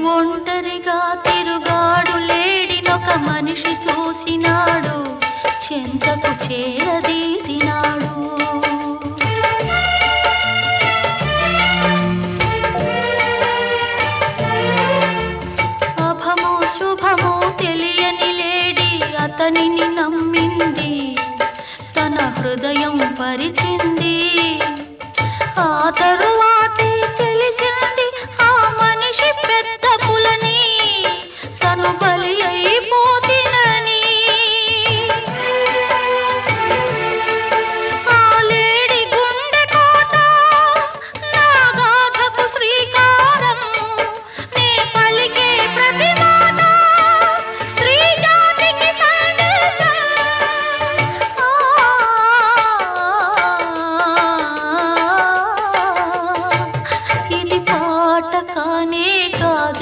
ఒంటరిగా తిరుగాడు లేడినొక మనిషి చూసినాడు, చెంతకు చేరదీసినాడు. అభమో శుభమో తెలియని లేడి అతనిని నమ్మింది, తన హృదయం పరిచింది. ఆ తరు